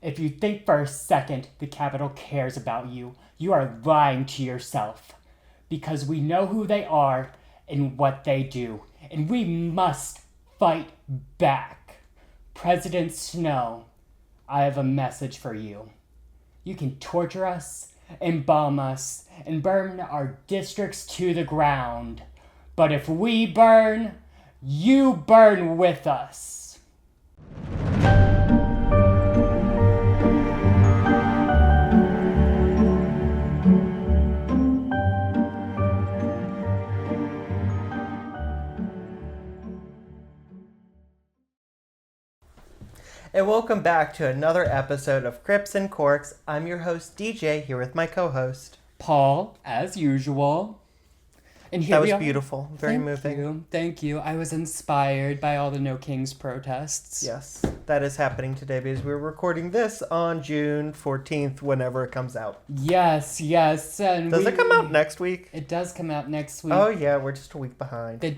If you think for a second the Capitol cares about you, you are lying to yourself. Because we know who they are and what they do, and we must fight back. President Snow, I have a message for you. You can torture us and bomb us and burn our districts to the ground. But if we burn, you burn with us. And welcome back to another episode of Crips and Corks. I'm your host, DJ, here with my co-host. Paul, as usual. And here That we was are. beautiful. Very moving. Thank you. I was inspired by all the No Kings protests. Yes, that is happening today because we're recording this on June 14th, whenever it comes out. Yes. And Does it come out next week? It does come out next week. Oh, yeah, we're just a week behind. The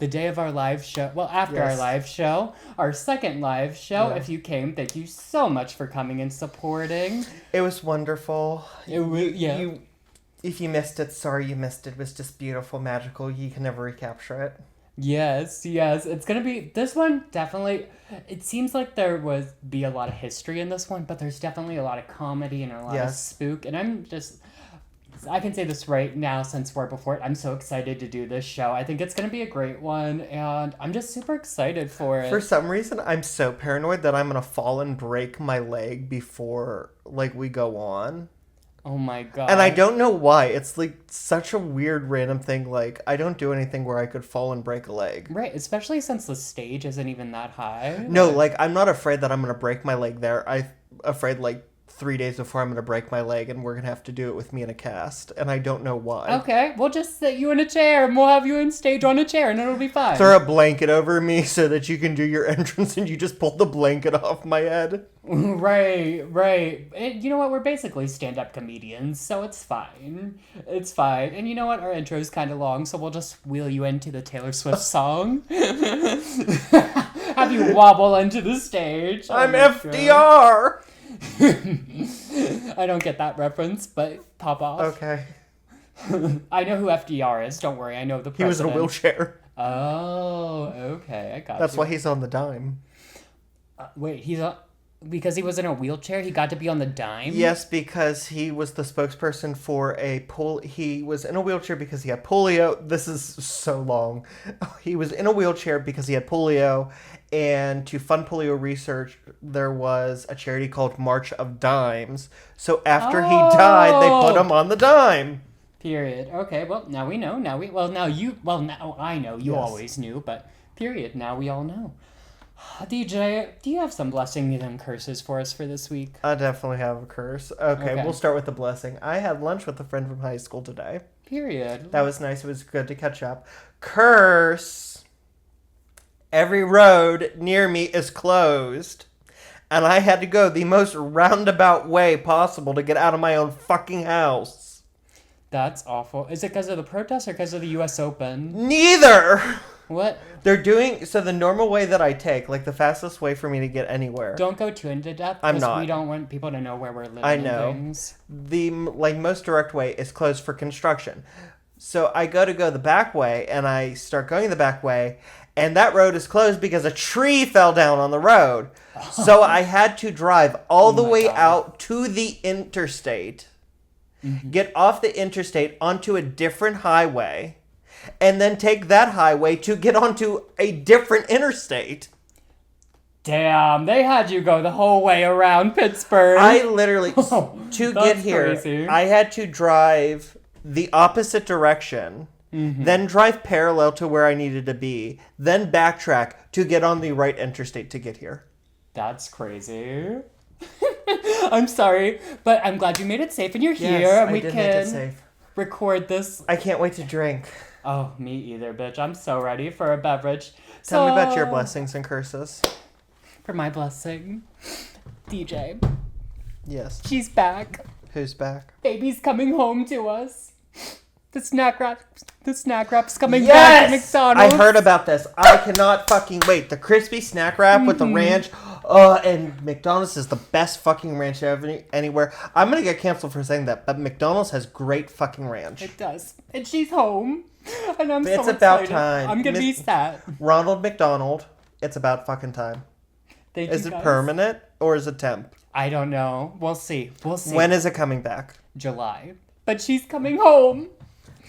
day of our live show. Well, after Yes. our live show. Our second live show. Yeah. If you came, thank you so much for coming and supporting. It was wonderful. Yeah. If you missed it, sorry you missed it. It was just beautiful, magical. You can never recapture it. Yes. It's gonna be this one. Definitely. It seems like there would be a lot of history in this one, but there's definitely a lot of comedy and a lot of spook. And I can say this right now since we're before it. I'm so excited to do this show. I think it's gonna be a great one, and I'm just super excited for it. For some reason, I'm so paranoid that I'm gonna fall and break my leg before we go on. Oh my god. And I don't know why. It's such a weird random thing. I don't do anything where I could fall and break a leg. Right, especially since the stage isn't even that high. No, I'm not afraid that I'm going to break my leg there. I'm afraid 3 days before I'm going to break my leg and we're going to have to do it with me in a cast. And I don't know why. Okay, we'll just sit you in a chair and we'll have you in stage on a chair and it'll be fine. Throw a blanket over me so that you can do your entrance and you just pull the blanket off my head. Right. And you know what? We're basically stand-up comedians, so it's fine. It's fine. And you know what? Our intro's kind of long, so we'll just wheel you into the Taylor Swift song. Have you wobble into the stage. I'm FDR! I don't get that reference, but pop off. Okay. I know who FDR is. Don't worry. I know the president. He was in a wheelchair. Oh, okay. I got That's you. why he's on the dime. Wait, because he was in a wheelchair, he got to be on the dime? Yes, because he was the spokesperson for he was in a wheelchair because he had polio. This is so long. He was in a wheelchair because he had polio, and to fund polio research, there was a charity called March of Dimes. So after he died, they put him on the dime. Period. Okay, well, now we know. Now I know. You always knew, but period. Now we all know. DJ, do you have some blessings and curses for us for this week? I definitely have a curse. Okay, we'll start with the blessing. I had lunch with a friend from high school today. Period. That was nice. It was good to catch up. Curse. Every road near me is closed. And I had to go the most roundabout way possible to get out of my own fucking house. That's awful. Is it because of the protests or because of the U.S. Open? Neither! What? They're doing... So the normal way that I take, the fastest way for me to get anywhere... Don't go too into depth. I'm not. We don't want people to know where we're living. I know. And things. The, most direct way is closed for construction. So I go the back way, and I start going the back way, and that road is closed because a tree fell down on the road. So I had to drive all the way out to the interstate, get off the interstate onto a different highway, and then take that highway to get onto a different interstate. Damn, they had you go the whole way around Pittsburgh. I literally, to get here, crazy. I had to drive the opposite direction, then drive parallel to where I needed to be, then backtrack to get on the right interstate to get here. That's crazy. I'm sorry, but I'm glad you made it safe and you're here. Yes, And I we did make it can safe. record this. I can't wait to drink. Oh, me either, bitch. I'm so ready for a beverage. Tell me about your blessings and curses. For my blessing, DJ. Yes. She's back. Who's back? Baby's coming home to us. The snack wrap's coming back at McDonald's. I heard about this. I cannot fucking wait. The crispy snack wrap with the ranch. And McDonald's is the best fucking ranch anywhere. I'm gonna get canceled for saying that, but McDonald's has great fucking ranch. It does. And she's home. And I'm It's so about excited. time. I'm gonna be sad. Ronald McDonald, it's about fucking time. Thank Is you it guys. permanent or is it temp? I don't know. We'll see. When is it coming back? July. But she's coming home.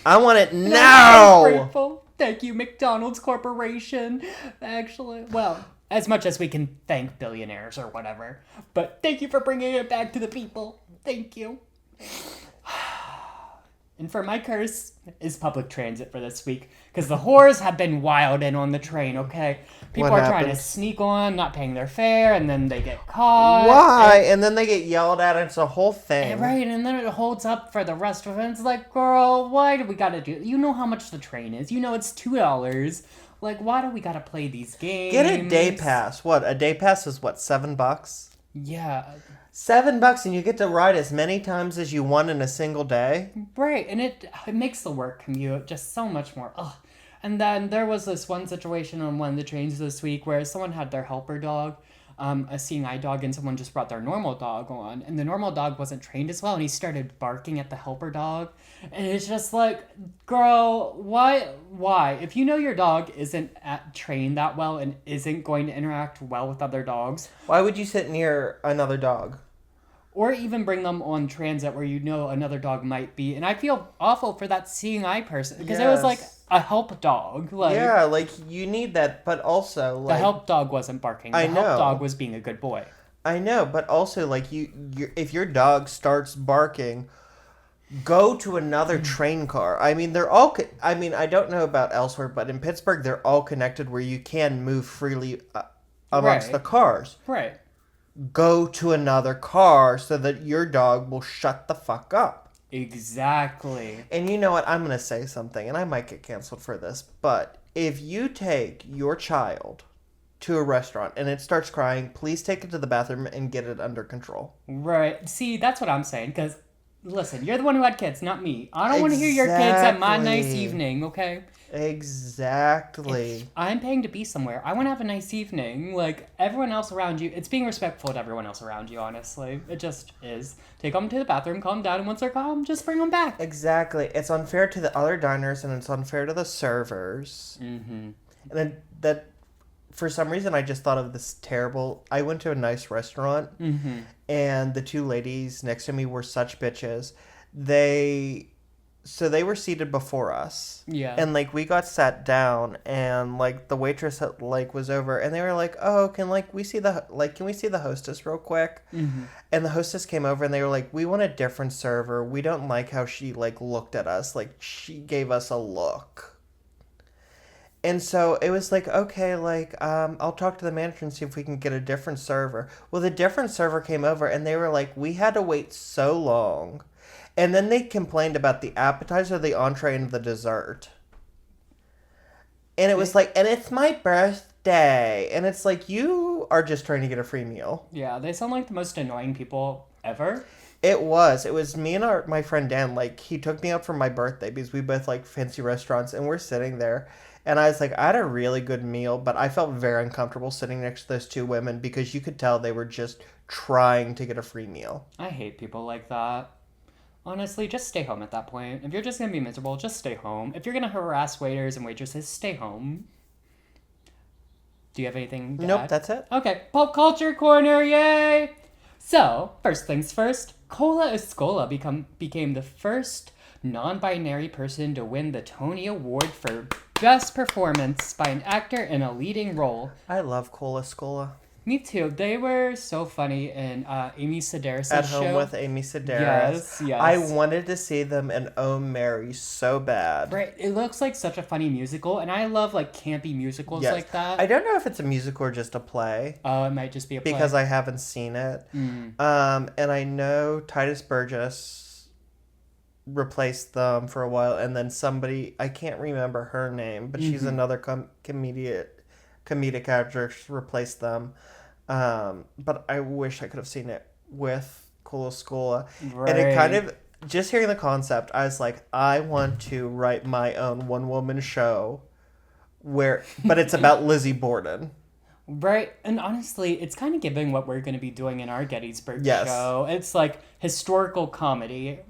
I want it And I'm now! so grateful. Thank you, McDonald's Corporation. Actually, well, as much as we can thank billionaires or whatever. But thank you for bringing it back to the people. Thank you. And for my curse is public transit for this week. Because the whores have been wild in on the train, okay? People What are trying to happens? sneak on, not paying their fare, and then they get caught. Why? And then they get yelled at. It's a whole thing. Right, and then it holds up for the rest of it. It's like, girl, why do we gotta do... You know how much the train is. You know it's $2. Like, why do we gotta play these games? Get a day pass. What? A day pass is what? $7? Yeah. $7 and you get to ride as many times as you want in a single day? Right, and it makes the work commute just so much more... Ugh. And then there was this one situation on one of the trains this week where someone had their helper dog, a seeing eye dog, and someone just brought their normal dog on, and the normal dog wasn't trained as well, and he started barking at the helper dog, and it's just like, girl, why? If you know your dog isn't trained that well and isn't going to interact well with other dogs, Why would you sit near another dog? or even bring them on transit where you know another dog might be, and I feel awful for that seeing eye person, because it was like a help dog. Like, yeah, like, you need that, but also, like... the help dog wasn't barking. The I help know. dog was being a good boy. I know, but also, like, if your dog starts barking, go to another train car. I mean, they're all... I mean, I don't know about elsewhere, but in Pittsburgh, they're all connected where you can move freely amongst Right. the cars. Right. Go to another car so that your dog will shut the fuck up. Exactly. And you know what? I'm going to say something, and I might get canceled for this, but if you take your child to a restaurant and it starts crying, please take it to the bathroom and get it under control. Right. See, that's what I'm saying, because, listen, you're the one who had kids, not me. I don't want to hear your kids at my nice Exactly. evening, okay? Exactly. I'm paying to be somewhere. I want to have a nice evening. Like, everyone else around you, it's being respectful to everyone else around you, honestly. It just is. Take them to the bathroom, calm down, and once they're calm, just bring them back. Exactly. It's unfair to the other diners and it's unfair to the servers. Mm-hmm. And then that, for some reason, I just thought of this terrible... I went to a nice restaurant and the two ladies next to me were such bitches. So they were seated before us. Yeah. And, like, we got sat down and, like, the waitress, like, was over and they were like, oh, can we see the hostess real quick? Mm-hmm. And the hostess came over and they were like, we want a different server. We don't like how she, like, looked at us. Like, she gave us a look. And so it was like, okay, like, I'll talk to the manager and see if we can get a different server. Well, the different server came over and they were like, we had to wait so long. And then they complained about the appetizer, the entree, and the dessert. And it was like, and it's my birthday. And it's like, you are just trying to get a free meal. Yeah, they sound like the most annoying people ever. It was me and my friend Dan, like, he took me out for my birthday because we both like fancy restaurants and we're sitting there. And I was like, I had a really good meal, but I felt very uncomfortable sitting next to those two women because you could tell they were just trying to get a free meal. I hate people like that. Honestly, just stay home at that point. If you're just going to be miserable, just stay home. If you're going to harass waiters and waitresses, stay home. Do you have anything to Nope, add? that's it. Okay, pop culture corner, yay! So, first things first, Cola Escola became the first non-binary person to win the Tony Award for Best Performance by an actor in a leading role. I love Cola Scola. Me too. They were so funny in Amy Sedaris' At show. Home with Amy Sedaris. Yes, yes. I wanted to see them in Oh Mary so bad. Right, it looks like such a funny musical, and I love like campy musicals Yes. like that. I don't know if it's a musical or just a play. Oh, it might just be a play. Because I haven't seen it. And I know Titus Burgess replaced them for a while, and then somebody, I can't remember her name, but she's another comedic actress, replaced them. But I wish I could have seen it with Cola Scola. Right. And it kind of, just hearing the concept, I was like, I want to write my own one-woman show but it's about Lizzie Borden. Right, and honestly, it's kind of giving what we're going to be doing in our Gettysburg Yes. show. It's like historical comedy.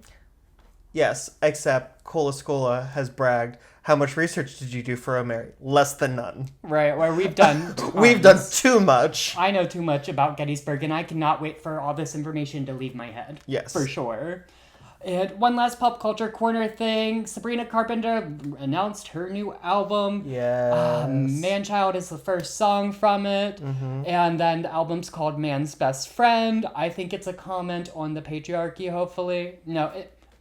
Yes, except Cola Scola has bragged. How much research did you do for O'Mary? Less than none. Right, where we've done We've done too much. I know too much about Gettysburg, and I cannot wait for all this information to leave my head. Yes. For sure. And one last pop culture corner thing. Sabrina Carpenter announced her new album. Yes. Man-Child is the first song from it. Mm-hmm. And then the album's called Man's Best Friend. I think it's a comment on the patriarchy, hopefully. No,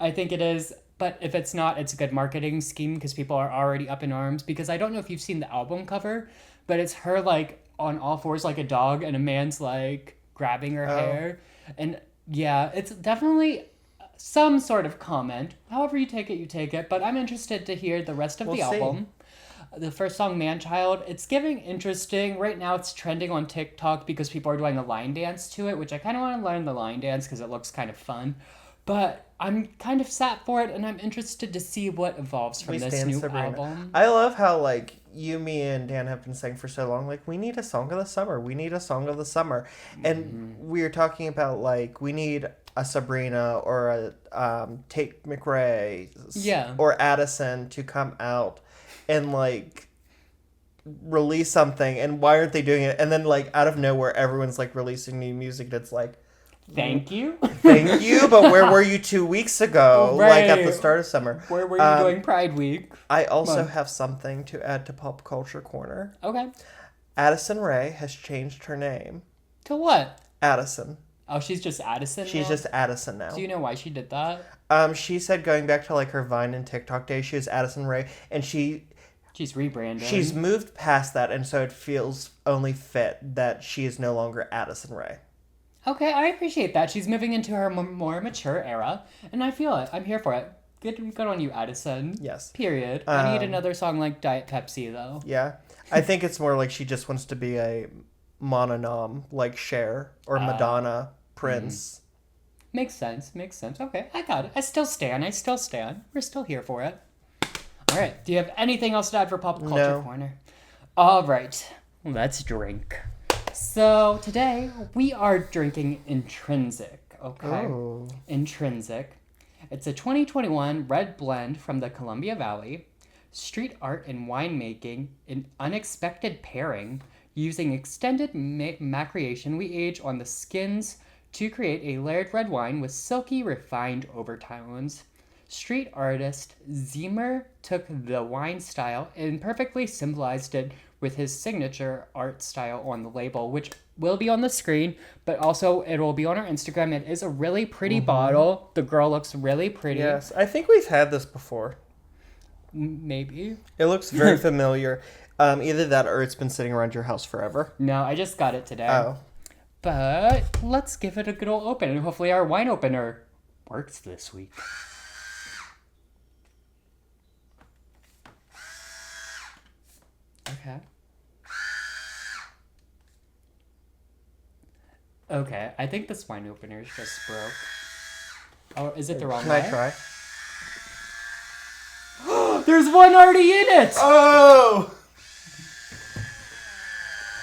I think it is. But if it's not, it's a good marketing scheme because people are already up in arms. Because I don't know if you've seen the album cover, but it's her like on all fours like a dog and a man's like grabbing her hair. And yeah, it's definitely some sort of comment. However you take it. But I'm interested to hear the rest of the album. The first song, Man-Child, it's giving interesting. Right now it's trending on TikTok because people are doing a line dance to it, which I kind of want to learn the line dance because it looks kind of fun. But I'm kind of sat for it, and I'm interested to see what evolves from this new album. I love how, like, you, me, and Dan have been saying for so long, like, we need a song of the summer. We need a song of the summer. And we were talking about, like, we need a Sabrina or a Tate McRae or Addison to come out and, like, release something. And why aren't they doing it? And then, like, out of nowhere, everyone's, like, releasing new music that's, like, Thank you. Thank you, but where were you 2 weeks ago? Right. Like at the start of summer. Where were you doing Pride Week? I also have something to add to Pop Culture Corner. Okay. Addison Rae has changed her name. To what? Addison. Oh, she's just Addison She's now? just Addison now. Do you know why she did that? She said going back to like her Vine and TikTok days, she was Addison Rae, and she's rebranding. She's moved past that, and so it feels only fit that she is no longer Addison Rae. Okay, I appreciate that. She's moving into her more mature era, and I feel it. I'm here for it. Good on you, Addison. Yes. Period. I need another song like Diet Pepsi, though. Yeah. I think it's more like she just wants to be a mononym, like Cher or Madonna, Prince. Makes sense. Okay, I got it. I still stand. We're still here for it. All right. Do you have anything else to add for Pop Culture Corner? All right. Let's drink. So today we are drinking Intrinsic, okay? Oh. Intrinsic. It's a 2021 red blend from the Columbia Valley. Street art and winemaking, an unexpected pairing. Using extended macreation, we age on the skins to create a layered red wine with silky, refined overtones. Street artist Zimmer took the wine style and perfectly symbolized it with his signature art style on the label, which will be on the screen, but also it will be on our Instagram. It is a really pretty bottle. The girl looks really pretty. Yes, I think we've had this before. Maybe. It looks very familiar. Either that or it's been sitting around your house forever. No, I just got it today. Oh. But let's give it a good old open, and hopefully our wine opener works this week. Okay, I think this wine opener just broke. Oh, is it the wrong way? Can I try? There's one already in it! Oh!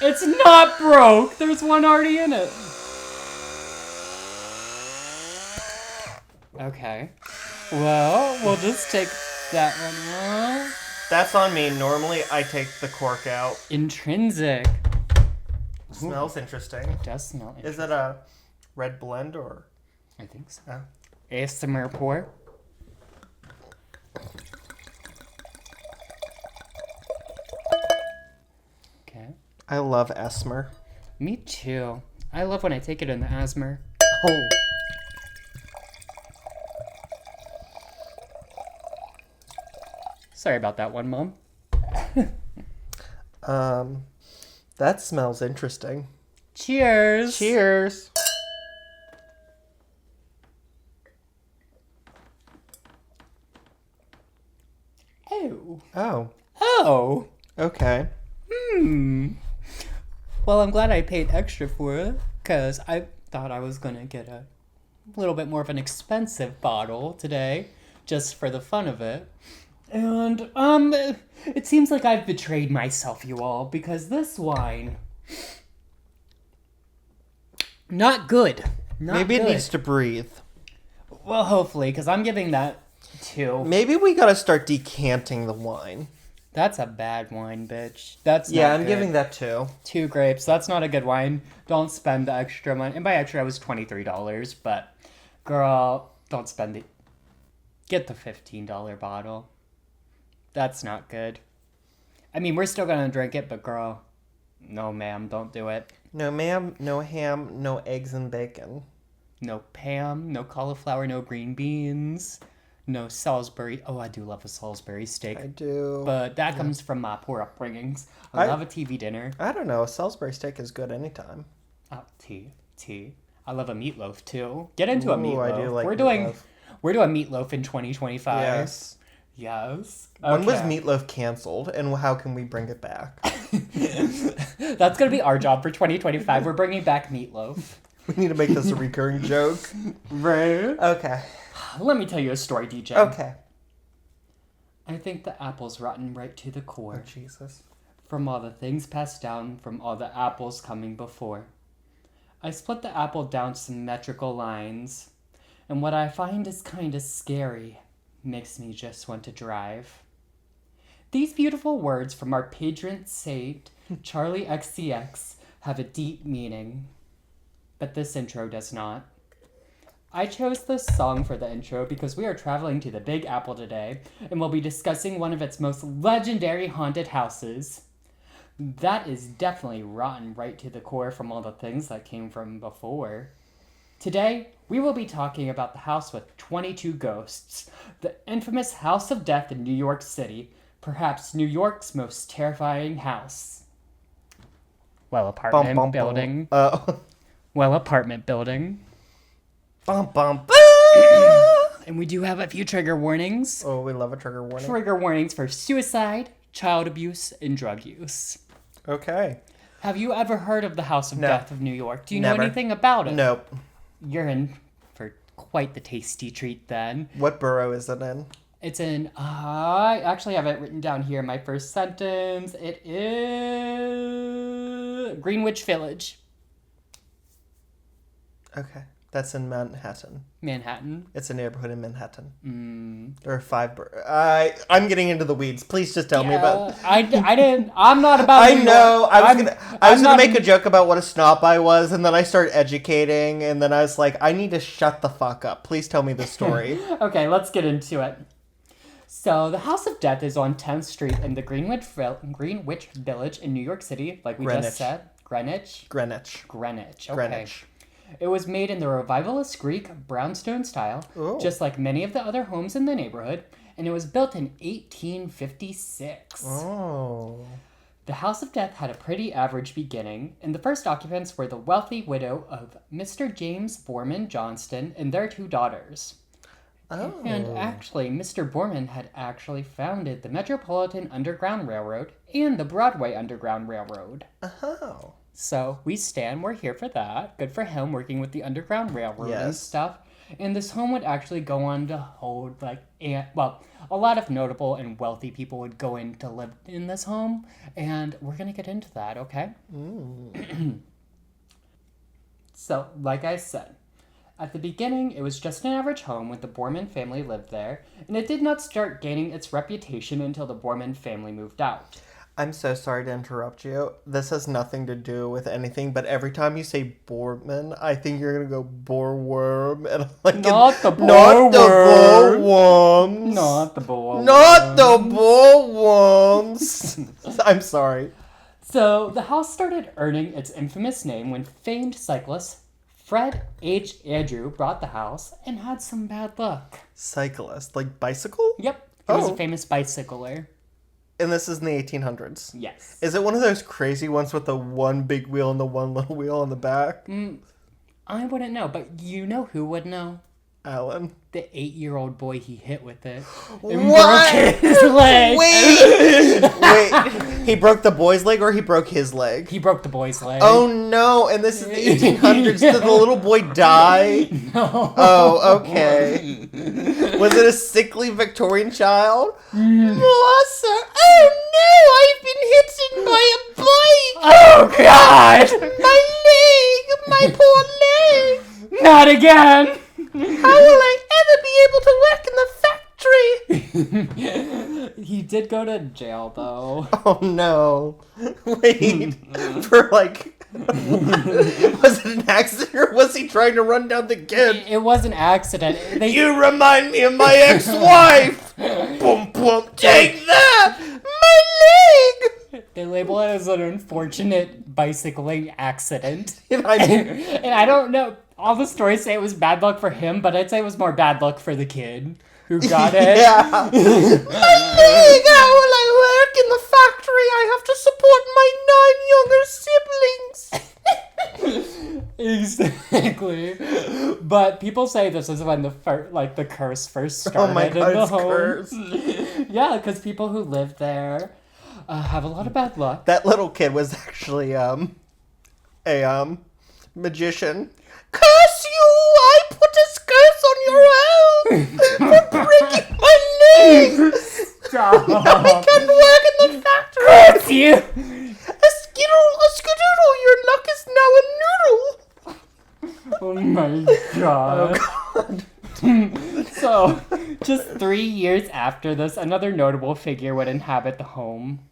It's not broke! There's one already in it. Okay. Well, we'll just take that one. That's on me. Normally, I take the cork out. Intrinsic. Smells interesting. It does smell interesting. Is it a red blend or? I think so. Oh. ASMR pour. Okay. I love Esmer. Me too. I love when I take it in the asthma. Oh. Sorry about that one, Mom. That smells interesting. Cheers. Cheers. Oh. Oh. Oh. Okay. Well, I'm glad I paid extra for it, because I thought I was going to get a little bit more of an expensive bottle today, just for the fun of it. And, it seems like I've betrayed myself, you all, because this wine Not good. Maybe it needs to breathe. Well, hopefully, because I'm giving that 2. Maybe we gotta start decanting the wine. That's a bad wine, bitch. That's Yeah, not I'm good. giving that 2. 2 grapes. That's not a good wine. Don't spend the extra money. And by extra, it was $23. But, girl, don't spend it. Get the $15 bottle. That's not good. I mean, we're still gonna drink it, but girl, no ma'am, don't do it. No ma'am, no ham, no eggs and bacon. No Pam, no cauliflower, no green beans, no Salisbury. Oh, I do love a Salisbury steak. I do. But that comes from my poor upbringings. I love a TV dinner. I don't know. A Salisbury steak is good anytime. Oh, tea. I love a meatloaf too. Get into a meatloaf. I do like we're meatloaf. doing meatloaf in 2025. Yes. Yes. When was Okay. meatloaf canceled, and how can we bring it back? That's gonna be our job for 2025. We're bringing back meatloaf. We need to make this a recurring joke. Right. Okay. Let me tell you a story, DJ. Okay. I think the apple's rotten right to the core. Oh, Jesus. From all the things passed down from all the apples coming before. I split the apple down symmetrical lines, and what I find is kinda scary makes me just want to drive. These beautiful words from our patron saint, Charlie XCX, have a deep meaning, but this intro does not. I chose this song for the intro because we are traveling to the Big Apple today, and we'll be discussing one of its most legendary haunted houses. That is definitely rotten right to the core from all the things that came from before. Today, we will be talking about the house with 22 ghosts, the infamous House of Death in New York City, perhaps New York's most terrifying house. Well, apartment building. Well, apartment building. Bum, bum, And we do have a few trigger warnings. Oh, we love a trigger warning. Trigger warnings for suicide, child abuse, and drug use. Okay. Have you ever heard of the House of No. Death of New York? Do you Never. know anything about it? Nope. You're in for quite the tasty treat then. What borough is it in? It's in, I actually have it written down here in my first sentence. It is Greenwich Village, Okay. That's in Manhattan. Manhattan. It's a neighborhood in Manhattan. Mm. There are 5 I'm getting into the weeds. Please just tell me about... I didn't, I'm not about I New York. know. I was gonna not make a joke about what a snob I was, and then I started educating, and then I was like, I need to shut the fuck up. Please tell me the story. Okay, let's get into it. So, the House of Death is on 10th Street in the Greenwich Village in New York City, like we Greenwich. just said. Greenwich. Greenwich. Okay. Greenwich. It was made in the revivalist Greek brownstone style, Ooh. just like many of the other homes in the neighborhood, and it was built in 1856. Oh. The House of Death had a pretty average beginning, and the first occupants were the wealthy widow of Mr. James Borman Johnston and their 2 daughters. Oh. And actually, Mr. Borman had actually founded the Metropolitan Underground Railroad and the Broadway Underground Railroad. Oh. So we're here for that. Good for him working with the Underground Railroad and Yes. stuff. And this home would actually go on to hold a lot of notable and wealthy people would go in to live in this home, and we're gonna get into that, okay? So, like I said, at the beginning, it was just an average home when the Borman family lived there, and it did not start gaining its reputation until the Borman family moved out. I'm so sorry to interrupt you. This has nothing to do with anything, but every time you say Borman, I think you're gonna go boarworm, and I'm like, Not the not the boarworm. boarworms, Not the bull. not the boarworms. I'm sorry. So, the house started earning its infamous name when famed cyclist Fred H. Andrew bought the house and had some bad luck. Cyclist, like bicycle? Yep, he was Oh. a famous bicycler. And this is in the 1800s. Yes. Is it one of those crazy ones with the one big wheel and the one little wheel on the back? I wouldn't know, but you know who would know? Alan. The 8-year-old boy he hit with it. And what? Broke his leg. Wait. He broke the boy's leg or he broke his leg? He broke the boy's leg. Oh no! And this is the 1800s. Did the little boy die? No. Oh, okay. Was it a sickly Victorian child? Melissa! Oh no! I've been hit by a bike! Oh God! My leg! My poor leg! Not again! How will I ever be able to work in the factory? He did go to jail, though. Oh no. Wait. For like... was it an accident or was he trying to run down the kid? It was an accident. You remind me of my ex-wife! Boom, boom, take that! My leg! They label it as an unfortunate bicycling accident. And I mean... And I don't know. All the stories say it was bad luck for him, but I'd say it was more bad luck for the kid who got it. Yeah. My leg! How will I work in the factory? I have to support my 9 younger siblings. Exactly. But people say this is when the curse first started Oh my God, in the it's home. curse. Yeah, because people who live there have a lot of bad luck. That little kid was actually a magician. Curse you! I put a curse on your home for breaking my leg. Stop. I can't work in the factory. Curse you! A skidoodle, your luck is now a noodle. Oh my God. Oh God. So, just 3 years after this, another notable figure would inhabit the home.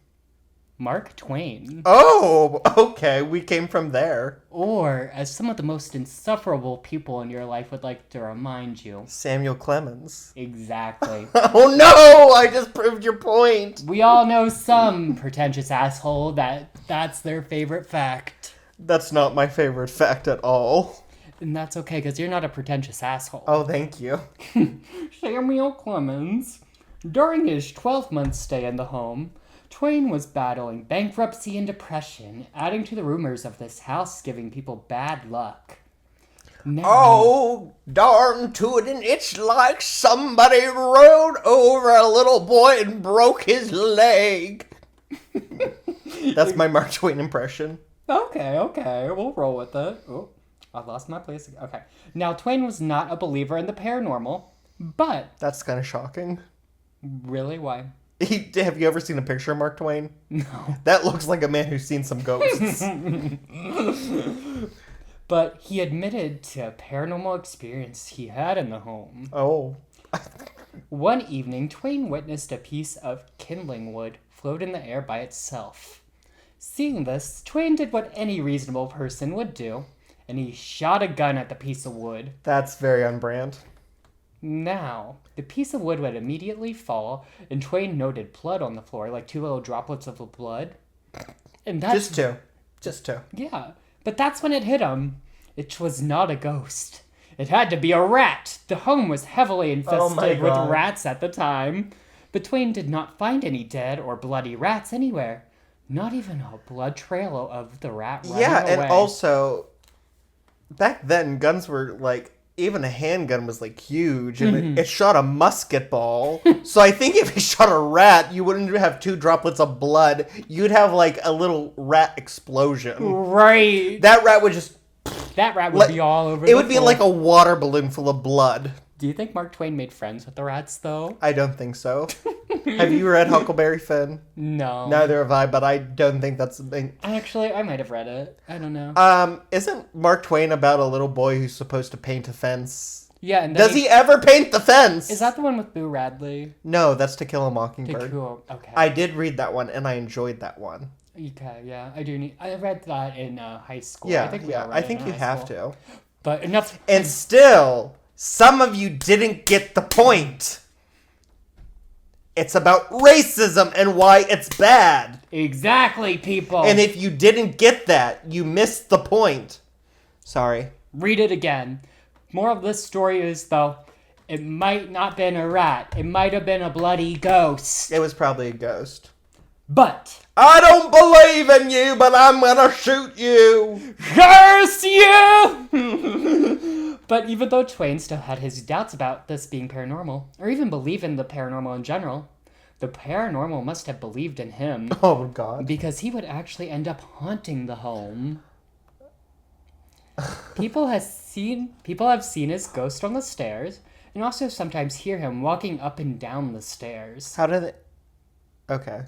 Mark Twain. Oh, okay. We came from there. Or, as some of the most insufferable people in your life would like to remind you. Samuel Clemens. Exactly. Oh no! I just proved your point. We all know some pretentious asshole that's their favorite fact. That's not my favorite fact at all. And that's okay, because you're not a pretentious asshole. Oh, thank you. Samuel Clemens. During his 12-month stay in the home, Twain was battling bankruptcy and depression, adding to the rumors of this house giving people bad luck. Now, Oh, darn tootin', it's like somebody rode over a little boy and broke his leg. That's my Mark Twain impression. Okay, we'll roll with it. Oh, I lost my place. Okay. Now, Twain was not a believer in the paranormal, but... That's kind of shocking. Really? Why? Have you ever seen a picture of Mark Twain? No. That looks like a man who's seen some ghosts. But he admitted to a paranormal experience he had in the home. Oh. One evening, Twain witnessed a piece of kindling wood float in the air by itself. Seeing this, Twain did what any reasonable person would do, and he shot a gun at the piece of wood. That's very on brand. Now, the piece of wood would immediately fall, and Twain noted blood on the floor, like 2 little droplets of blood. And that's... Just two. Yeah, but that's when it hit him. It was not a ghost. It had to be a rat. The home was heavily infested with rats at the time. But Twain did not find any dead or bloody rats anywhere. Not even a blood trail of the rat running away. And also, back then, guns were like... Even a handgun was like huge, and it shot a musket ball. So I think if you shot a rat, you wouldn't have 2 droplets of blood. You'd have like a little rat explosion. Right. That rat would just... That rat would be all over the It would be floor. like a water balloon full of blood. Do you think Mark Twain made friends with the rats, though? I don't think so. Have you read Huckleberry Finn? No. Neither have I, but I don't think that's the thing. Actually, I might have read it. I don't know. Isn't Mark Twain about a little boy who's supposed to paint a fence? Yeah, and Does he ever paint the fence? Is that the one with Boo Radley? No, that's To Kill a Mockingbird. Okay. I did read that one, and I enjoyed that one. Okay, yeah, I read that in high school. Yeah, I think I think you have to. But enough. And still, some of you didn't get the point. It's about racism and why it's bad. Exactly, people. And if you didn't get that, you missed the point. Sorry. Read it again. More of this story is, though, it might not have been a rat. It might have been a bloody ghost. It was probably a ghost. But... I don't believe in you, but I'm gonna shoot you. Curse you! But even though Twain still had his doubts about this being paranormal, or even believe in the paranormal in general, the paranormal must have believed in him. Oh, God. Because he would actually end up haunting the home. People have seen his ghost on the stairs, and also sometimes hear him walking up and down the stairs. How do they... Okay.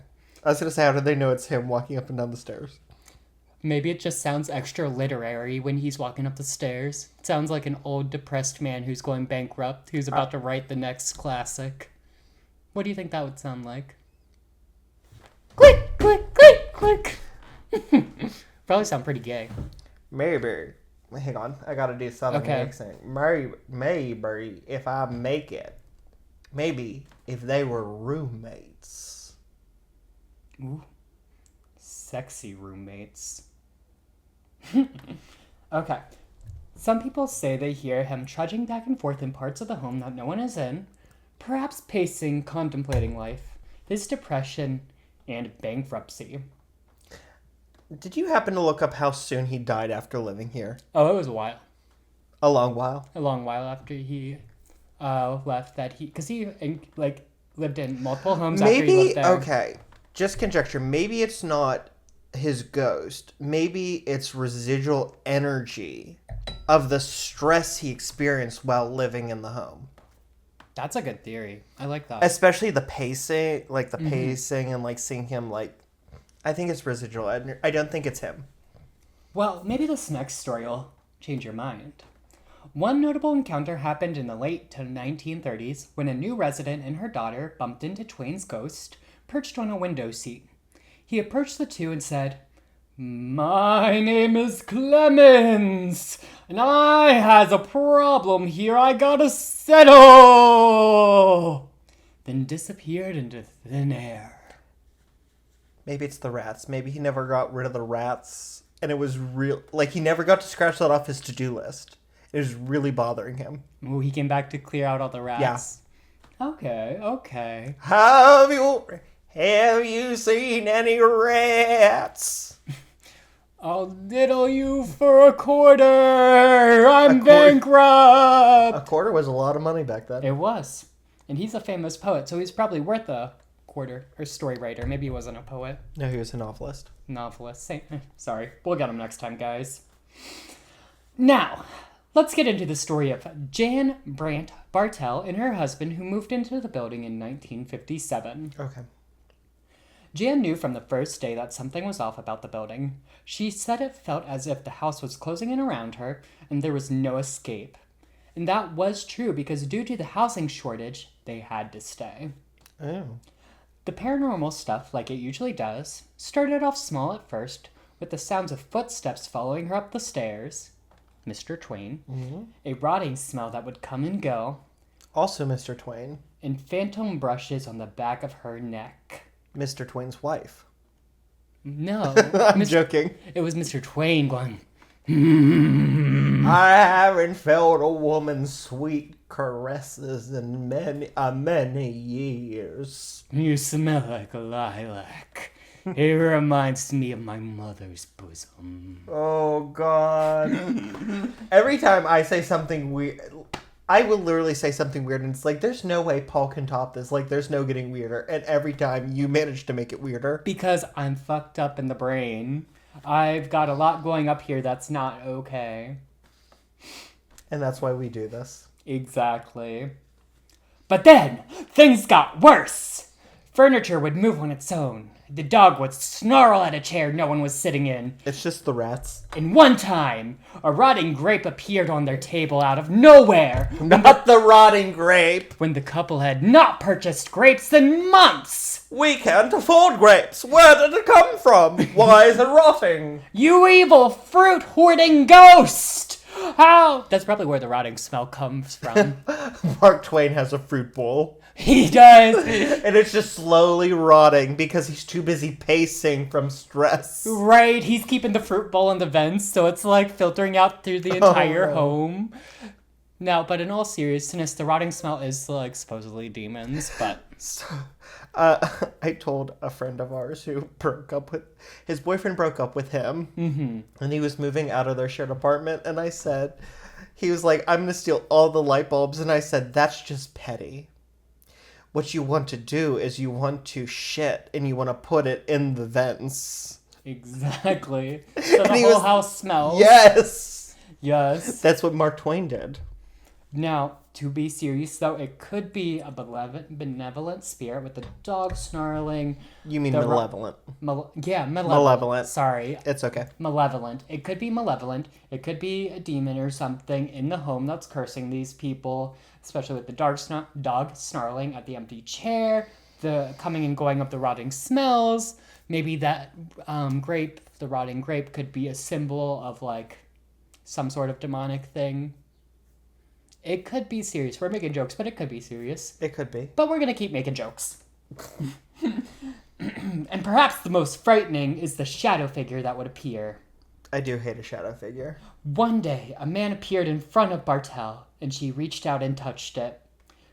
I was going to say, how do they know it's him walking up and down the stairs? Maybe it just sounds extra literary when he's walking up the stairs. It sounds like an old depressed man who's going bankrupt, who's about to write the next classic. What do you think that would sound like? Click, click, click, click. Probably sound pretty gay. Maybe. Hang on. I got to do Southern accent. Maybe if I make it. Maybe if they were roommates. Ooh. Sexy roommates. Okay. Some people say they hear him trudging back and forth in parts of the home that no one is in, perhaps pacing, contemplating life, his depression, and bankruptcy. Did you happen to look up how soon he died after living here? Oh, it was a while. A long while? A long while after he left that because he lived in multiple homes after he lived there. Okay, just conjecture. Maybe it's not his ghost. Maybe it's residual energy of the stress he experienced while living in the home. That's a good theory. I like that. Especially the pacing, pacing and seeing him I think it's residual energy. I don't think it's him. Well, maybe this next story will change your mind. One notable encounter happened in the late to 1930s when a new resident and her daughter bumped into Twain's ghost perched on a window seat. He approached the two and said, "My name is Clemens, and I has a problem here I gotta settle," then disappeared into thin air. Maybe it's the rats. Maybe he never got rid of the rats, and it was real. He never got to scratch that off his to-do list. It was really bothering him. Ooh, he came back to clear out all the rats. Yeah. Okay. Have you seen any rats? I'll diddle you for a quarter. I'm bankrupt. A quarter was a lot of money back then. It was. And he's a famous poet, so he's probably worth a quarter. Or story writer. Maybe he wasn't a poet. No, he was a novelist. Sorry. We'll get him next time, guys. Now, let's get into the story of Jan Brandt Bartel and her husband who moved into the building in 1957. Okay. Jan knew from the first day that something was off about the building. She said it felt as if the house was closing in around her and there was no escape. And that was true because due to the housing shortage, they had to stay. Oh. The paranormal stuff, like it usually does, started off small at first with the sounds of footsteps following her up the stairs, Mr. Twain, a rotting smell that would come and go, also Mr. Twain, and phantom brushes on the back of her neck. Mr. Twain's wife. No. I'm joking. It was Mr. Twain going, I haven't felt a woman's sweet caresses in many years. You smell like a lilac. It reminds me of my mother's bosom. Oh, God. Every time I say something weird, I will literally say something weird, and it's there's no way Paul can top this. There's no getting weirder. And every time you manage to make it weirder. Because I'm fucked up in the brain. I've got a lot going up here that's not okay. And that's why we do this. Exactly. But then, things got worse. Furniture would move on its own. The dog would snarl at a chair no one was sitting in. It's just the rats. And one time, a rotting grape appeared on their table out of nowhere. Not the rotting grape. When the couple had not purchased grapes in months. We can't afford grapes. Where did it come from? Why is it rotting? You evil fruit-hoarding ghost! How? That's probably where the rotting smell comes from. Mark Twain has a fruit bowl. He does. And it's just slowly rotting because he's too busy pacing from stress. Right, he's keeping the fruit bowl in the vents, so it's filtering out through the entire home. No, but in all seriousness, the rotting smell is supposedly demons, but... So, I told a friend of ours who his boyfriend broke up with him, and he was moving out of their shared apartment, and I said, He was like, I'm going to steal all the light bulbs. And I said, that's just petty. What you want to do is you want to shit and you want to put it in the vents. Exactly. So the whole house smells. Yes. Yes. That's what Mark Twain did. Now, to be serious, though, it could be a benevolent spirit with the dog snarling. You mean malevolent. Malevolent. Malevolent. Sorry. It's okay. Malevolent. It could be malevolent. It could be a demon or something in the home that's cursing these people, especially with the dog snarling at the empty chair, the coming and going of the rotting smells. Maybe that the rotting grape, could be a symbol of, like, some sort of demonic thing. It could be serious. We're making jokes, but it could be serious. It could be. But we're going to keep making jokes. And perhaps the most frightening is the shadow figure that would appear. I do hate a shadow figure. One day, a man appeared in front of Bartell, and she reached out and touched it.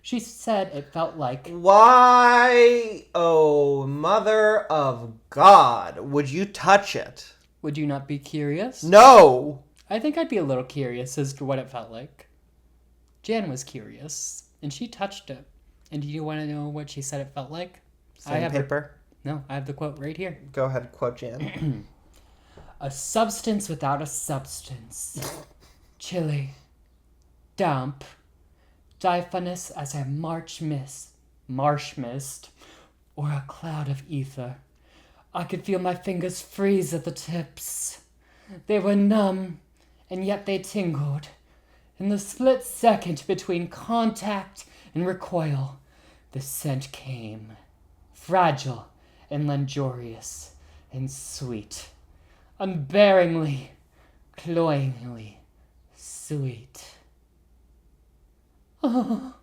She said it felt like... Why, oh, mother of God, would you touch it? Would you not be curious? No! I think I'd be a little curious as to what it felt like. Jan was curious, and she touched it. And do you want to know what she said it felt like? Sandpaper? No, I have the quote right here. Go ahead, quote Jan. A substance without a substance. Chilly. Damp. Diaphanous as a marsh mist, or a cloud of ether. I could feel my fingers freeze at the tips. They were numb, and yet they tingled. In the split second between contact and recoil, the scent came, fragile and languorous and sweet, unbearingly, cloyingly sweet. Oh.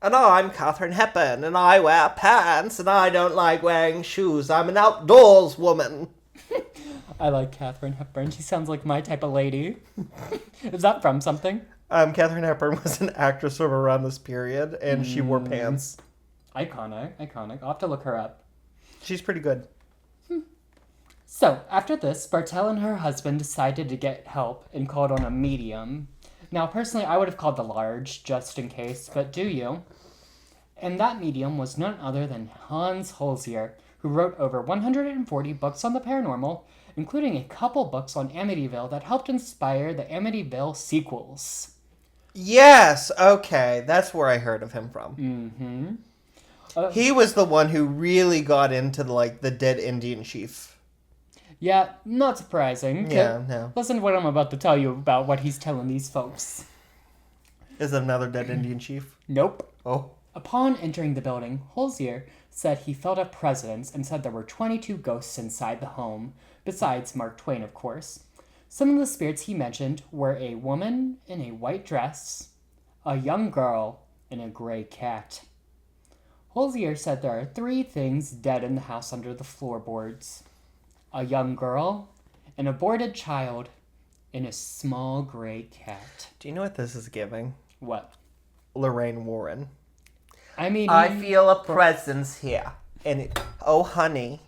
And I'm Katharine Hepburn, and I wear pants, and I don't like wearing shoes. I'm an outdoors woman. I like Katharine Hepburn. She sounds like my type of lady. Is that from something? Katharine Hepburn was an actress from around this period, and she wore pants. Iconic. I'll have to look her up. She's pretty good. So, after this, Bartell and her husband decided to get help and called on a medium. Now, personally, I would have called the large, just in case, but do you? And that medium was none other than Hans Holzier, who wrote over 140 books on the paranormal, including a couple books on Amityville that helped inspire the Amityville sequels. Yes, okay, that's where I heard of him from. Mm-hmm. He was the one who really got into, like, the dead Indian chief. Yeah, not surprising. Yeah, no. Listen to what I'm about to tell you about what he's telling these folks. Is it another dead Indian chief? Nope. Oh. Upon entering the building, Holzier said he felt a presence and said there were 22 ghosts inside the home, besides Mark Twain, of course. Some of the spirits he mentioned were a woman in a white dress, a young girl, and a gray cat. Holzier said there are 3 things dead in the house under the floorboards. A young girl, an aborted child, and a small gray cat. Do you know what this is giving? What? Lorraine Warren. I mean... I feel a presence here. And oh, honey,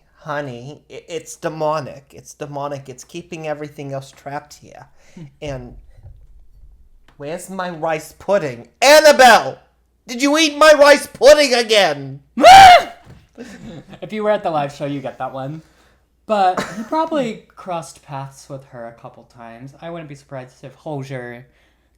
it's demonic. It's demonic. It's keeping everything else trapped here. And where's my rice pudding? Annabelle! Did you eat my rice pudding again? If you were at the live show, you get that one. But he probably crossed paths with her a couple times. I wouldn't be surprised if Holzier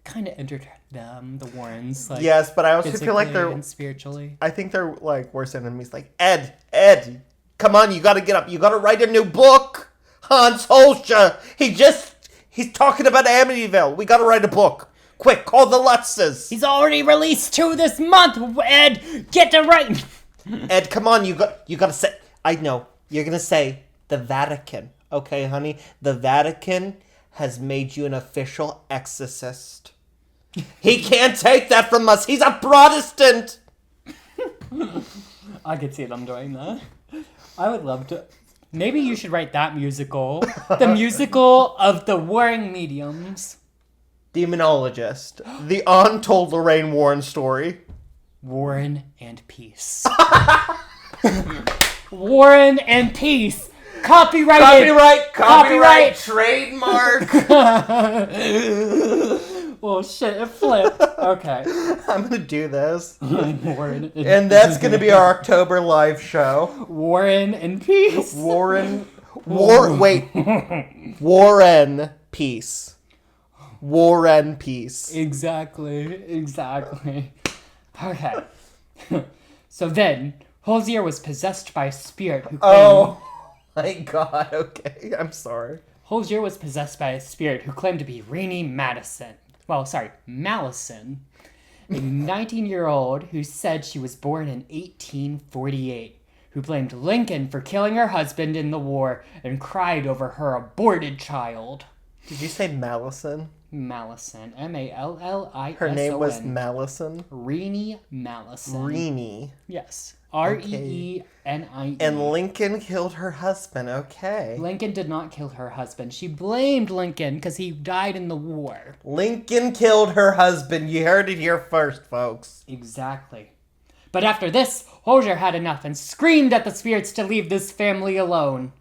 kind of entered them, the Warrens. Like, yes, but I also feel like they're... and spiritually. I think they're, like, worse enemies. Like, Ed, come on, you gotta get up. You gotta write a new book. Hans Holzier, he's talking about Amityville. We gotta write a book. Quick, call the Lutzes. He's already released 2 this month, Ed. Get to writing. Ed, come on, you gotta say... I know, you're gonna say... The Vatican. Okay, honey? The Vatican has made you an official exorcist. He can't take that from us. He's a Protestant. I could see them doing that. I would love to. Maybe you should write that musical. The musical of the warring mediums. Demonologist. The untold Lorraine Warren story. Warren and Peace. Warren and Peace. Copyrighted! Copyright, trademark. Well, shit, it flipped. Okay. I'm gonna do this. Warren. And that's gonna be our October live show. Warren and peace. Warren Peace. Warren Peace. Exactly. Okay. So then, Hosier was possessed by a spirit who claimed... Oh my god, okay. I'm sorry. Hosier was possessed by a spirit who claimed to be Rainey Madison. Mallison. A 19-year-old who said she was born in 1848, who blamed Lincoln for killing her husband in the war and cried over her aborted child. Did you say Mallison? Mallison. Mallison. Her name was Mallison? Rainey Mallison. Rainey. Yes. Reenie. And Lincoln killed her husband, okay. Lincoln did not kill her husband. She blamed Lincoln because he died in the war. Lincoln killed her husband. You heard it here first, folks. Exactly. But after this, Hosier had enough and screamed at the spirits to leave this family alone.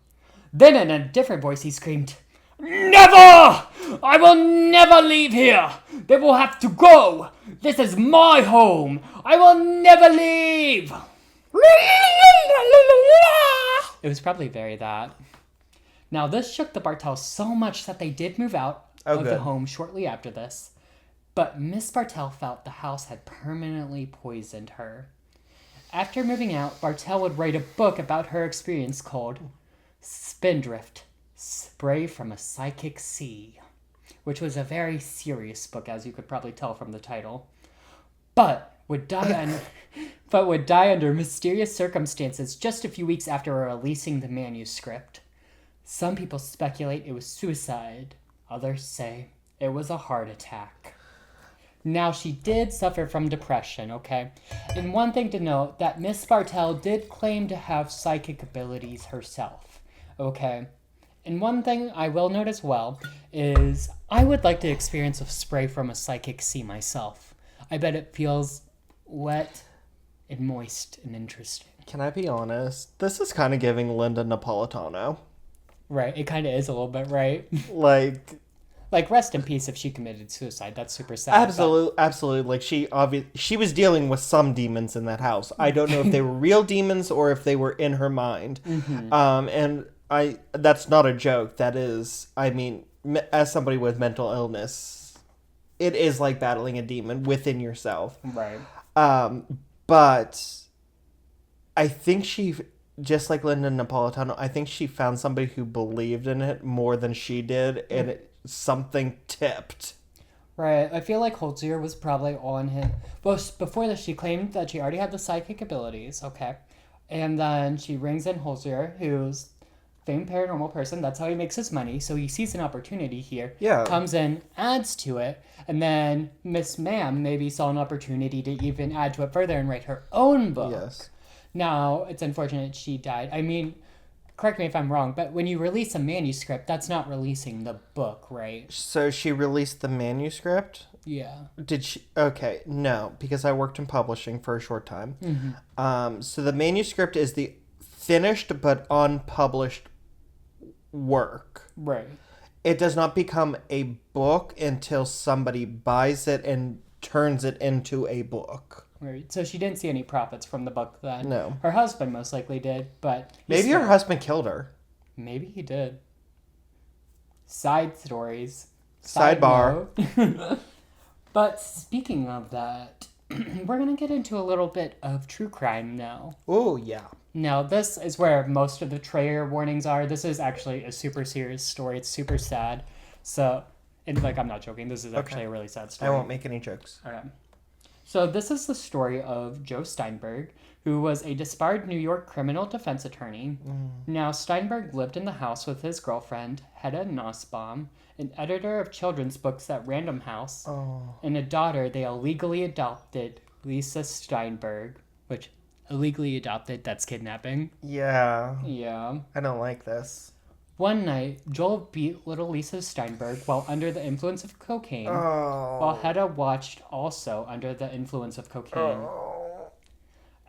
Then in a different voice he screamed, "Never! I will never leave here! They will have to go! This is my home! I will never leave!" It was probably very that. Now this shook the Bartels so much that they did move out of the home shortly after this. But Miss Bartell felt the house had permanently poisoned her. After moving out, Bartell would write a book about her experience called Spindrift, Spray from a Psychic Sea, which was a very serious book, as you could probably tell from the title. But would die under mysterious circumstances just a few weeks after releasing the manuscript. Some people speculate it was suicide. Others say it was a heart attack. Now, she did suffer from depression, okay? And one thing to note, that Miss Bartell did claim to have psychic abilities herself, okay? And one thing I will note as well is I would like to experience a spray from a psychic sea myself. I bet it feels wet and moist and interesting. Can I be honest? This is kind of giving Linda Napolitano. Right, it kind of is a little bit, right? Like rest in peace if she committed suicide. That's super sad. Absolutely. Like she was dealing with some demons in that house. I don't know if they were real demons or if they were in her mind. Mm-hmm. And that's not a joke. That is, I mean, as somebody with mental illness, it is like battling a demon within yourself. Right. But I think she, just like Linda Napolitano, I think she found somebody who believed in it more than she did, and something tipped. Right. I feel like Holzer was probably on him. Well, before this, she claimed that she already had the psychic abilities, okay? And then she rings in Holzer, who's famed paranormal person. That's how he makes his money. So he sees an opportunity here. Yeah. Comes in, adds to it. And then Miss Ma'am maybe saw an opportunity to even add to it further and write her own book. Yes. Now, it's unfortunate she died. I mean, correct me if I'm wrong, but when you release a manuscript, that's not releasing the book, right? So she released the manuscript? Yeah. Did she? Okay, no, because I worked in publishing for a short time. Mm-hmm. So the manuscript is the finished but unpublished work. Right. It does not become a book until somebody buys it and turns it into a book. Right. So she didn't see any profits from the book then. No. Her husband most likely did, but... Maybe her husband killed her. Maybe he did. Side stories. Sidebar. But speaking of that, we're going to get into a little bit of true crime now. Oh, yeah. Now, this is where most of the trigger warnings are. This is actually a super serious story. It's super sad. So, and like, I'm not joking. This is actually a really sad story. I won't make any jokes. Okay. So this is the story of Joe Steinberg, who was a disbarred New York criminal defense attorney. Now, Steinberg lived in the house with his girlfriend, Hedda Nussbaum, an editor of children's books at Random House, and a daughter they illegally adopted, Lisa Steinberg, which, illegally adopted, that's kidnapping. Yeah. Yeah. I don't like this. One night, Joel beat little Lisa Steinberg while under the influence of cocaine, while Hedda watched also under the influence of cocaine.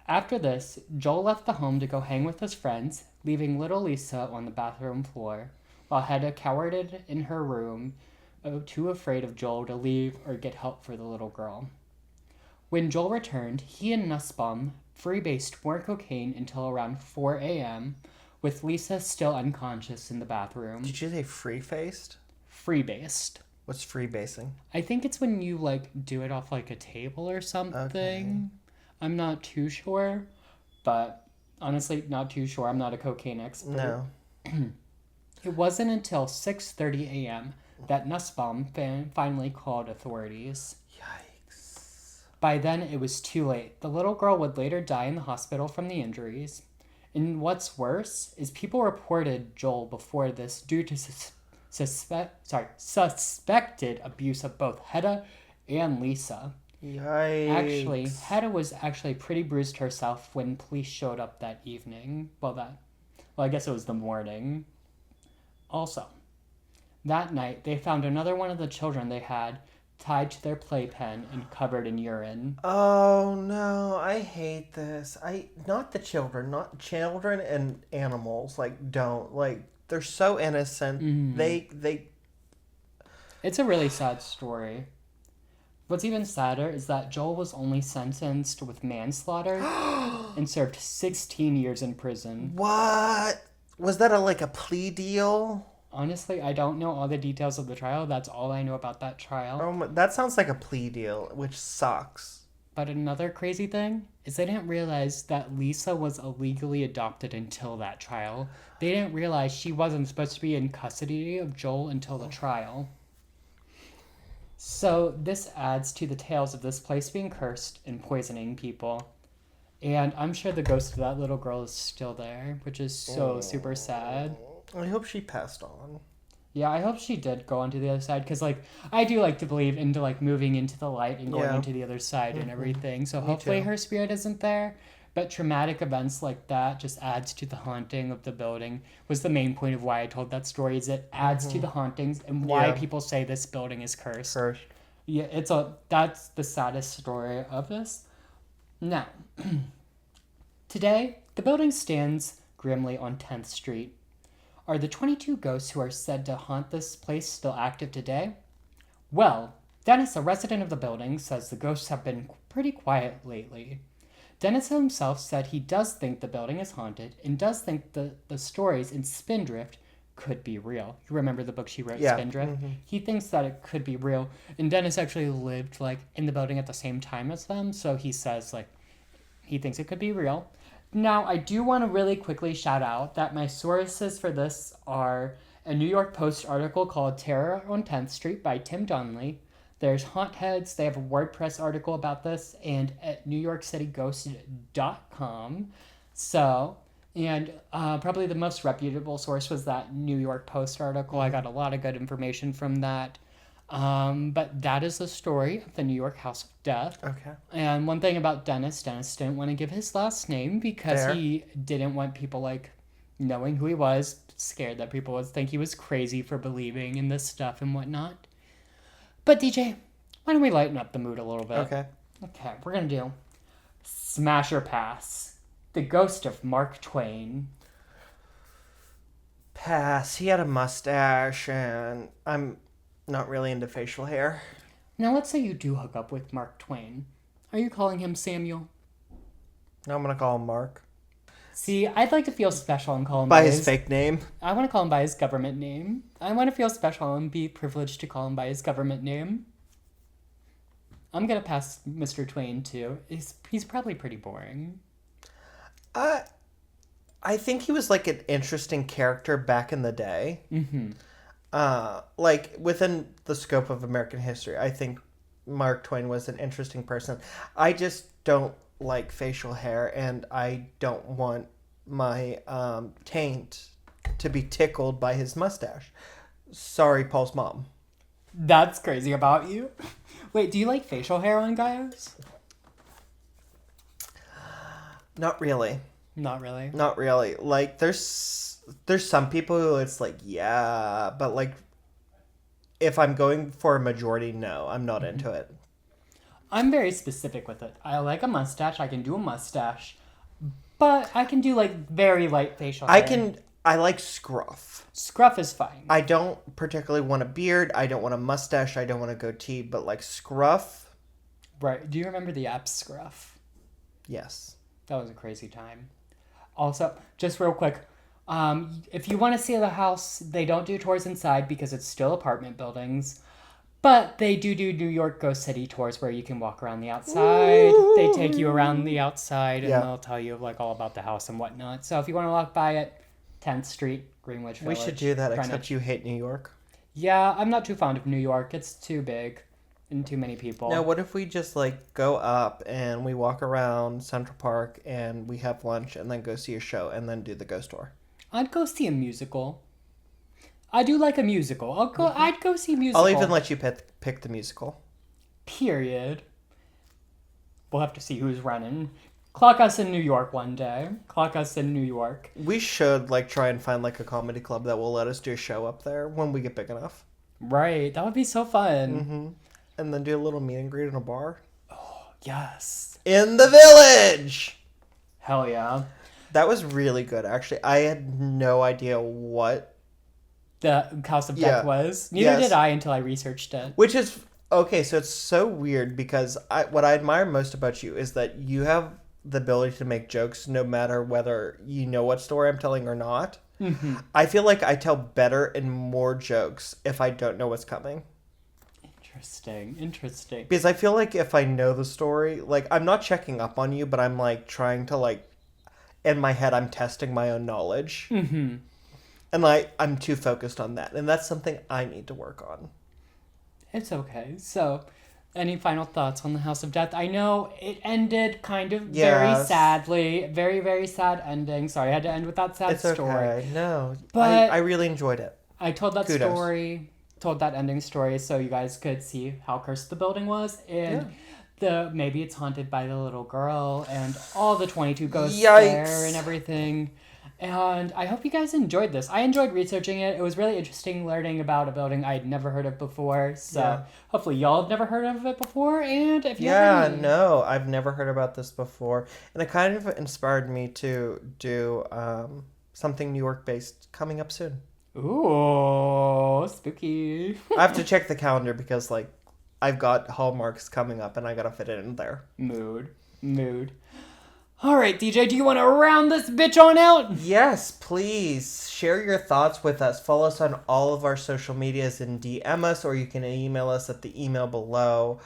After this, Joel left the home to go hang with his friends, leaving little Lisa on the bathroom floor, while Hedda cowered in her room, too afraid of Joel to leave or get help for the little girl. When Joel returned, he and Nussbaum freebased more cocaine until around 4 a.m., with Lisa still unconscious in the bathroom. Did you say free-faced? Freebased. What's freebasing? I think it's when you, like, do it off, like, a table or something. Okay. I'm not too sure, but honestly, not too sure. I'm not a cocaine expert. No. It wasn't until 6:30 a.m. that Nussbaum finally called authorities. Yikes. By then, it was too late. The little girl would later die in the hospital from the injuries. And what's worse is people reported Joel before this due to suspected abuse of both Hedda and Lisa. Yikes. Actually, Hedda was actually pretty bruised herself when police showed up that evening. Well, I guess it was the morning. Also, that night, they found another one of the children they had tied to their playpen and covered in urine. Oh no, I hate this. Not children and animals. They're so innocent. Mm-hmm. They It's a really sad story. What's even sadder is that Joel was only sentenced with manslaughter and served 16 years in prison. What? Was that a plea deal? Honestly, I don't know all the details of the trial. That's all I know about that trial. That sounds like a plea deal, which sucks. But another crazy thing is they didn't realize that Lisa was illegally adopted until that trial. They didn't realize she wasn't supposed to be in custody of Joel until the trial. So this adds to the tales of this place being cursed and poisoning people. And I'm sure the ghost of that little girl is still there, which is so super sad. I hope she passed on. Yeah, I hope she did go on to the other side, because, I do like to believe into, moving into the light and going into the other side and everything. So hopefully her spirit isn't there. But traumatic events like that just adds to the haunting of the building. Was the main point of why I told that story, is it adds to the hauntings and why people say this building is cursed. Yeah, that's the saddest story of this. Now, today, the building stands grimly on 10th Street. Are the 22 ghosts who are said to haunt this place still active today? Well, Dennis, a resident of the building, says the ghosts have been pretty quiet lately. Dennis himself said he does think the building is haunted and does think the stories in Spindrift could be real. You remember the book she wrote, Spindrift? Mm-hmm. He thinks that it could be real. And Dennis actually lived, in the building at the same time as them, so he says, he thinks it could be real. Now, I do want to really quickly shout out that my sources for this are a New York Post article called Terror on 10th Street by Tim Donnelly. There's Haunt Heads. They have a WordPress article about this, and at NewYorkCityGhost.com. So, and probably the most reputable source was that New York Post article. I got a lot of good information from that. But that is the story of the New York House of Death. Okay. And one thing about Dennis didn't want to give his last name because he didn't want people knowing who he was, scared that people would think he was crazy for believing in this stuff and whatnot. But DJ, why don't we lighten up the mood a little bit? Okay, we're going to do Smash or Pass, the ghost of Mark Twain. Pass. He had a mustache, and I'm not really into facial hair. Now, let's say you do hook up with Mark Twain. Are you calling him Samuel? No, I'm going to call him Mark. See, I'd like to feel special and call him by his fake name. I want to call him by his government name. I want to feel special and be privileged to call him by his government name. I'm going to pass Mr. Twain, too. He's probably pretty boring. I think he was, an interesting character back in the day. Mm-hmm. Within the scope of American history, I think Mark Twain was an interesting person. I just don't like facial hair, and I don't want my taint to be tickled by his mustache. Sorry, Paul's mom. That's crazy about you. Wait, do you like facial hair on guys? Not really. Not really? Not really. There's some people who it's yeah, but if I'm going for a majority, no, I'm not into it. I'm very specific with it. I like a mustache. I can do a mustache. But I can do, like, very light facial hair. I like scruff. Scruff is fine. I don't particularly want a beard. I don't want a mustache. I don't want a goatee. But, like, scruff, Right. Do you remember the app Scruff? yes. That was a crazy time. Also, just real quick, if you want to see the house, they don't do tours inside because it's still apartment buildings. But they do New York Ghost City tours where you can walk around the outside. They take you around the outside and Yeah. they'll tell you like all about the house and whatnot. So if you want to walk by it, 10th Street, Greenwich We Village. should do that, Greenwich. except you hate New York. Yeah, I'm not too fond of New York. It's too big and too many people. Now, what if we just, like, go up and we walk around Central Park and we have lunch and then go see a show and then do the ghost tour? I'd go see a musical. I do like a musical. I'd go see a musical. I'll even let you pick the musical. Period. We'll have to see who's running. Clock us in New York one day. Clock us in New York. We should, like, try and find, like, a comedy club that will let us do a show up there when we get big enough. Right. That would be so fun. Mm-hmm. And then do a little meet and greet in a bar. Yes. In the village! Hell yeah. That was really good, actually. I had no idea what... The House of Death Yeah. was. Neither Yes. did I until I researched it. Which is... Okay, so it's so weird because what I admire most about you is that you have the ability to make jokes no matter whether you know what story I'm telling or not. Mm-hmm. I feel like I tell better and more jokes if I don't know what's coming. Interesting. Because I feel like if I know the story, like, I'm not checking up on you, but I'm, like, trying to, like, in my head, I'm testing my own knowledge. Mm-hmm. And, like, I'm too focused on that. And that's something I need to work on. It's okay. So, any final thoughts on the House of Death? I know it ended kind of very Yes. sadly. Very, very sad ending. Sorry, I had to end with that sad It's okay. story. No. But- I really enjoyed it. I told that Kudos. story, told that ending story so you guys could see how cursed the building was. And maybe it's haunted by the little girl and all the 22 ghosts there Yikes. and everything. And I hope you guys enjoyed this. I enjoyed researching it. It was really interesting learning about a building I'd never heard of before. So Yeah. hopefully y'all have never heard of it before. And if you Yeah, have any- no, I've never heard about this before. And it kind of inspired me to do something New York-based coming up soon. Ooh, spooky. I have to check the calendar because, like, I've got Hallmarks coming up and I gotta fit it in there. Mood. All right, DJ, do you want to round this bitch on out? Yes, please share your thoughts with us. Follow us on all of our social medias and DM us, or you can email us at the email below.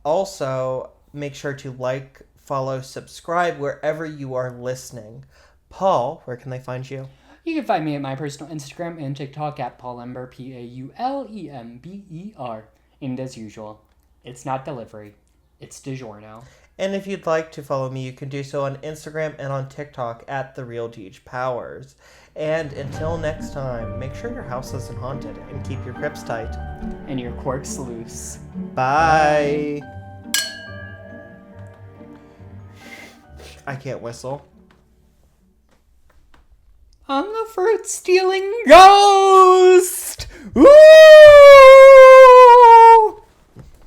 Also, make sure to like, follow, subscribe wherever you are listening. Paul, where can they find you? You can find me at my personal Instagram and TikTok at Paulember, Paulember. And as usual, it's not delivery, it's DiGiorno. And if you'd like to follow me, you can do so on Instagram and on TikTok at The Real Deej Powers. And until next time, make sure your house isn't haunted and keep your grips tight. And your corks loose. Bye. I can't whistle. I'm the fruit stealing ghost! Ooh!